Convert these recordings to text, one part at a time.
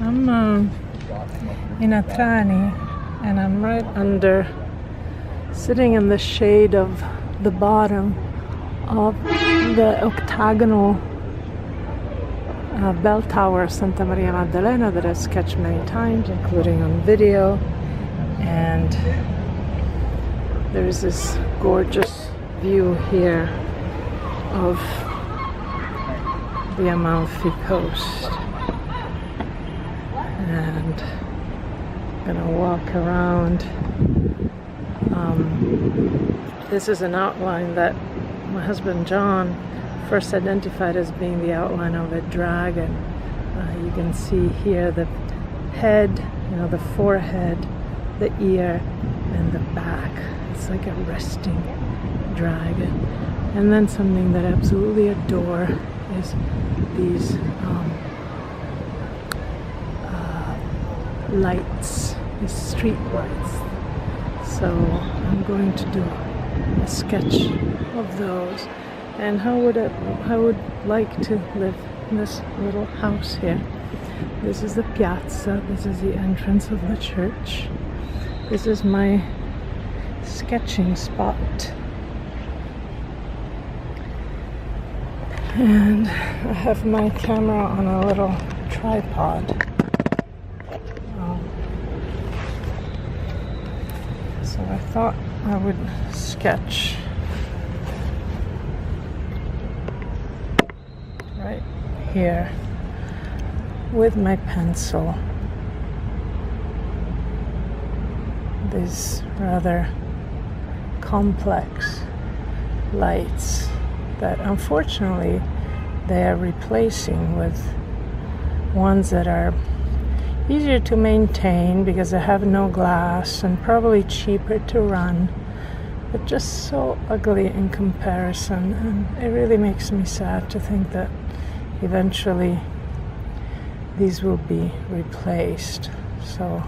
I'm in Atrani, and I'm right under, sitting in the shade of the bottom of the octagonal bell tower of Santa Maria Maddalena that I've sketched many times, including on video. And there's this gorgeous view here of the Amalfi coast. And I'm gonna walk around. This is an outline that my husband John first identified as being the outline of a dragon. You can see here the head, the forehead, the ear, and the back. It's like a resting dragon. And then something that I absolutely adore is these lights, these street lights. So I'm going to do a sketch of those and how I would like to live in this little house here. This is the piazza. This is the entrance of the church. This is my sketching spot. And I have my camera on a little tripod. So I thought I would sketch right here with my pencil these rather complex lights that unfortunately they are replacing with ones that are easier to maintain because they have no glass and probably cheaper to run, but just so ugly in comparison. And it really makes me sad to think that eventually these will be replaced. So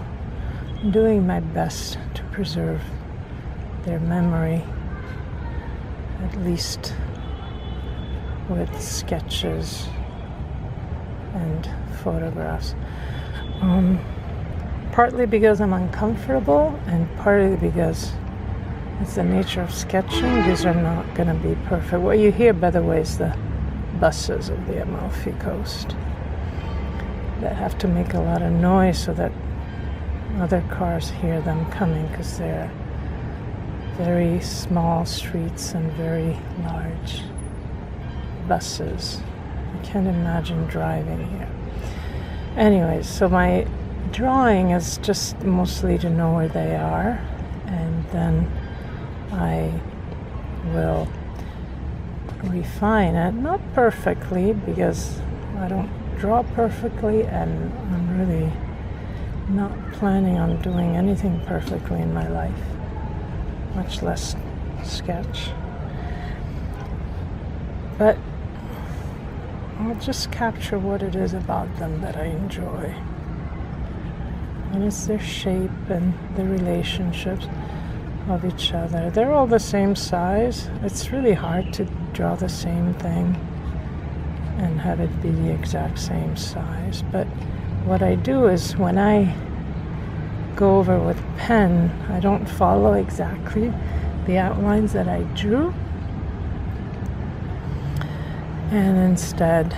I'm doing my best to preserve their memory, at least with sketches and photographs. Partly because I'm uncomfortable and partly because it's the nature of sketching. These are not going to be perfect. What you hear, by the way, is the buses of the Amalfi coast that have to make a lot of noise so that other cars hear them coming, because they're very small streets and very large buses. I can't imagine driving here. Anyways, so my drawing is just mostly to know where they are, and then I will refine it, not perfectly because I don't draw perfectly, and I'm really not planning on doing anything perfectly in my life, much less sketch. But I'll just capture what it is about them that I enjoy. And it's their shape and the relationships of each other. They're all the same size. It's really hard to draw the same thing and have it be the exact same size. But what I do is when I go over with pen, I don't follow exactly the outlines that I drew. And instead,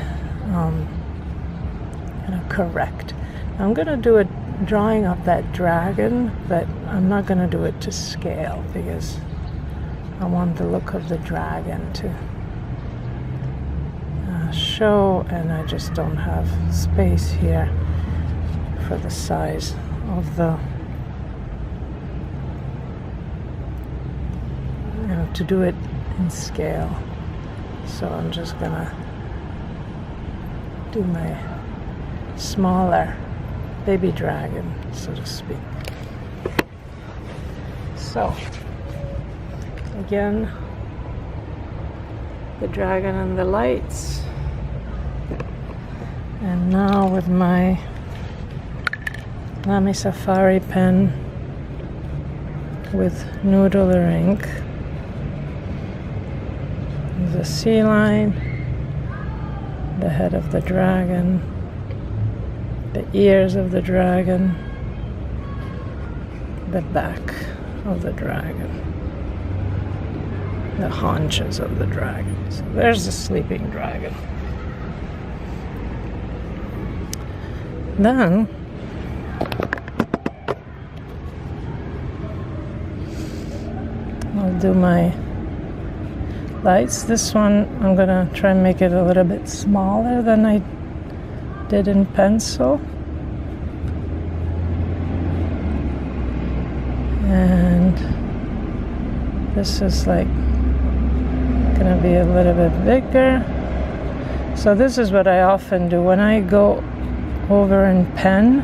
correct. I'm going to do a drawing of that dragon, but I'm not going to do it to scale because I want the look of the dragon to show, and I just don't have space here for the size of the, to do it in scale. So I'm just gonna do my smaller baby dragon, so to speak. So again, the dragon and the lights. And now with my Lamy Safari pen with noodler ink, the sea line, the head of the dragon, the ears of the dragon, the back of the dragon, the haunches of the dragon. So there's the sleeping dragon. Then I'll do my lights. This one I'm gonna try and make it a little bit smaller than I did in pencil. And this is like gonna be a little bit bigger. So this is what I often do when I go over in pen.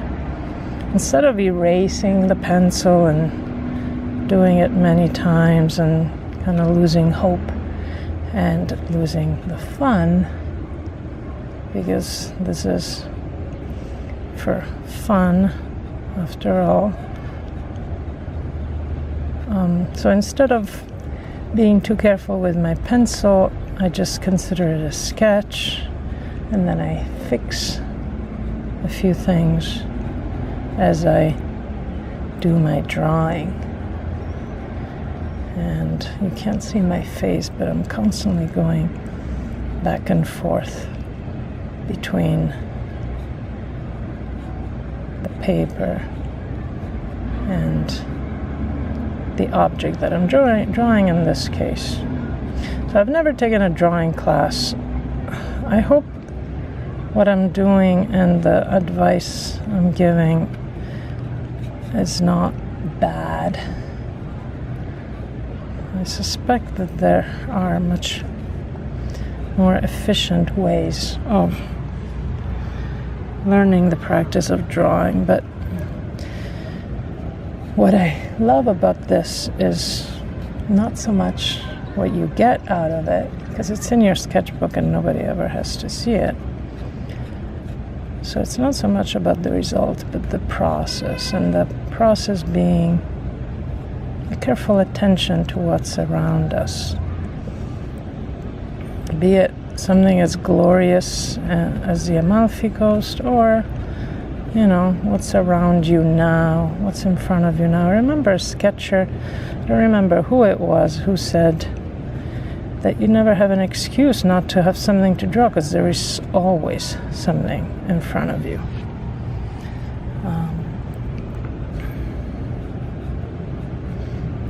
Instead of erasing the pencil and doing it many times and kind of losing hope and losing the fun, because this is for fun after all. So instead of being too careful with my pencil, I just consider it a sketch, and then I fix a few things as I do my drawing. And you can't see my face, but I'm constantly going back and forth between the paper and the object that I'm drawing in this case. So I've never taken a drawing class. I hope what I'm doing and the advice I'm giving is not bad. I suspect that there are much more efficient ways of learning the practice of drawing, but what I love about this is not so much what you get out of it, because it's in your sketchbook and nobody ever has to see it. So it's not so much about the result, but the process, and the process being a careful attention to what's around us. Be it something as glorious as the Amalfi Coast, or what's around you now, what's in front of you now. I remember a sketcher, I don't remember who it was, who said that you never have an excuse not to have something to draw, because there is always something in front of you.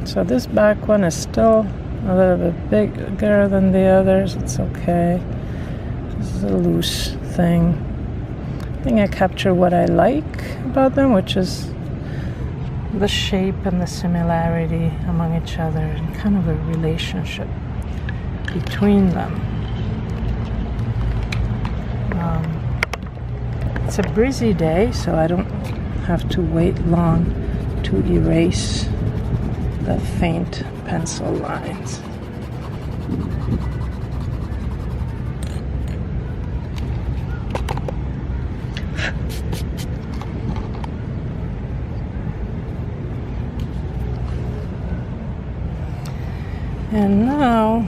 So this back one is still a little bit bigger than the others. It's okay. This is a loose thing. I think I capture what I like about them, which is the shape and the similarity among each other, and kind of a relationship between them. It's a breezy day, so I don't have to wait long to erase the faint pencil lines. And now,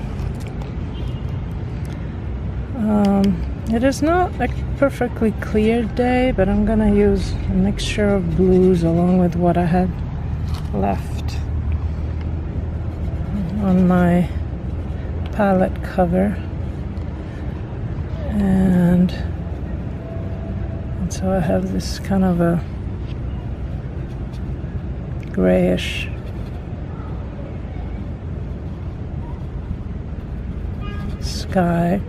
it is not a perfectly clear day, but I'm gonna use a mixture of blues along with what I had left on my palette cover. And so I have this kind of a grayish sky,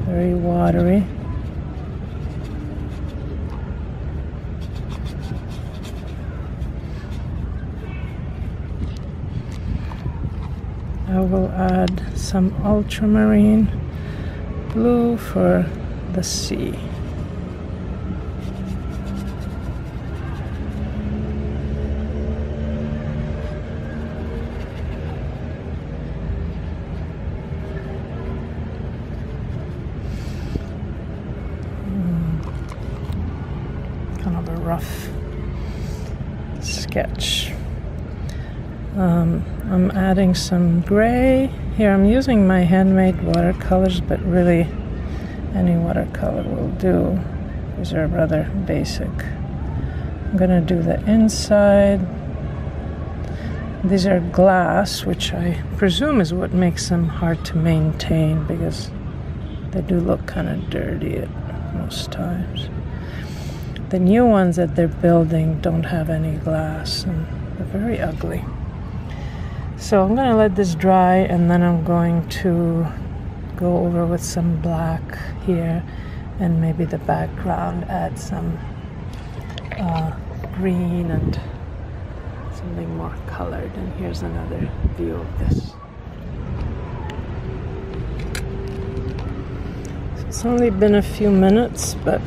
very watery. I will add some ultramarine blue for the sea. Kind of a rough sketch. I'm adding some gray. Here I'm using my handmade watercolors, but really any watercolor will do. These are rather basic. I'm gonna do the inside. These are glass, which I presume is what makes them hard to maintain because they do look kind of dirty at most times. The new ones that they're building don't have any glass and they're very ugly. So I'm going to let this dry and then I'm going to go over with some black here and maybe the background, add some green and something more colored. And here's another view of this. So it's only been a few minutes, but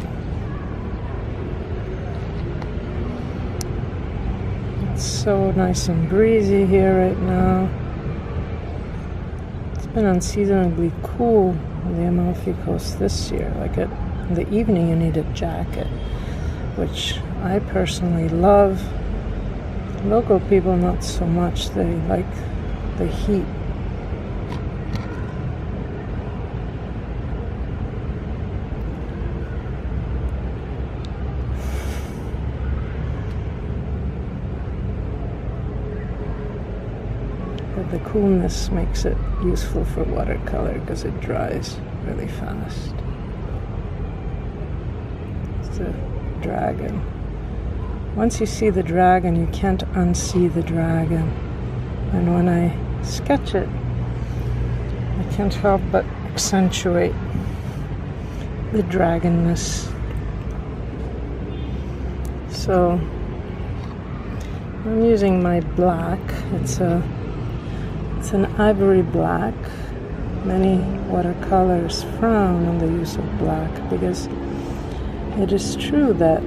it's so nice and breezy here right now. It's been unseasonably cool on the Amalfi Coast this year. Like in the evening you need a jacket, which I personally love. Local people not so much. They like the heat. But the coolness makes it useful for watercolor because it dries really fast. It's a dragon. Once you see the dragon, you can't unsee the dragon. And when I sketch it, I can't help but accentuate the dragonness. So I'm using my black. It's an ivory black. Many watercolors frown on the use of black because it is true that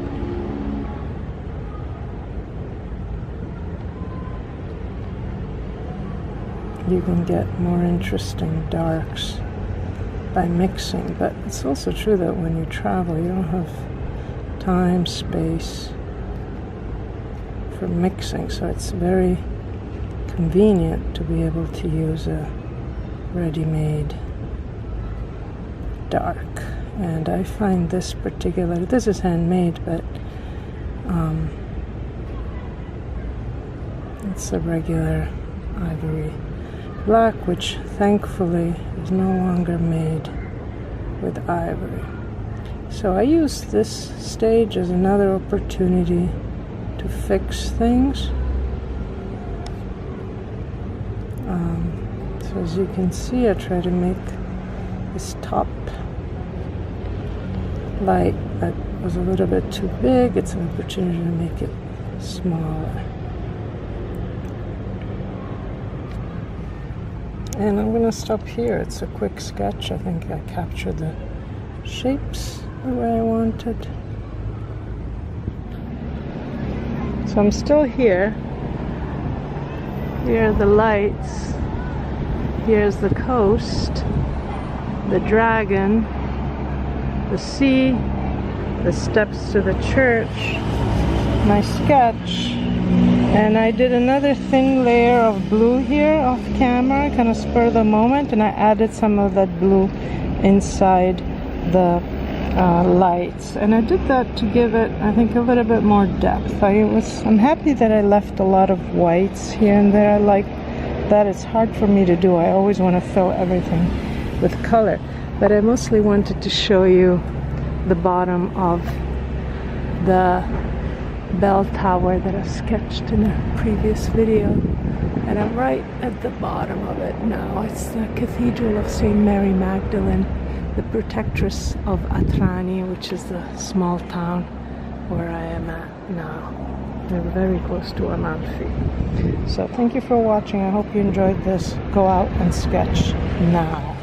you can get more interesting darks by mixing, but it's also true that when you travel you don't have time, space for mixing, so it's very convenient to be able to use a ready-made dark. And I find this is handmade, but it's a regular ivory black, which thankfully is no longer made with ivory. So I use this stage as another opportunity to fix things. So as you can see, I try to make this top light that was a little bit too big. It's an opportunity to make it smaller. And I'm going to stop here. It's a quick sketch. I think I captured the shapes the way I wanted. So I'm still here. Here are the lights. Here's the coast, the dragon, the sea, the steps to the church, my sketch. And I did another thin layer of blue here off camera, kind of spur of the moment, and I added some of that blue inside the lights. And I did that to give it, I think, a little bit more depth. I'm happy that I left a lot of whites here and there. I like that. It's hard for me to do. I always want to fill everything with color. But I mostly wanted to show you the bottom of the bell tower that I sketched in a previous video, and I'm right at the bottom of it now. It's the Cathedral of St. Mary Magdalene, the protectress of Atrani, which is the small town where I am at now. We're very close to Amalfi. So thank you for watching. I hope you enjoyed this. Go out and sketch now.